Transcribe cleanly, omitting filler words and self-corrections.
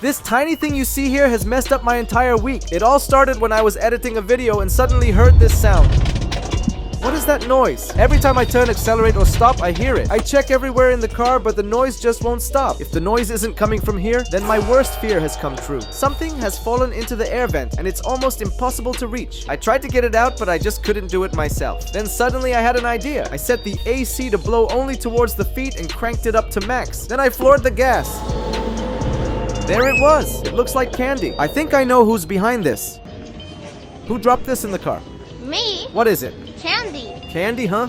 This tiny thing you see here has messed up my entire week. It all started when I was editing a video and suddenly heard this sound. What is that noise? Every time I turn, accelerate, or stop, I hear it. I check everywhere in the car, but the noise just won't stop. If the noise isn't coming from here, then my worst fear has come true. Something has fallen into the air vent, and it's almost impossible to reach. I tried to get it out, but I just couldn't do it myself. Then suddenly I had an idea. I set the AC to blow only towards the feet and cranked it up to max. Then I floored the gas. There it was. It looks like candy. I think I know who's behind this. Who dropped this in the car? Me? What is it? Candy. Candy, huh?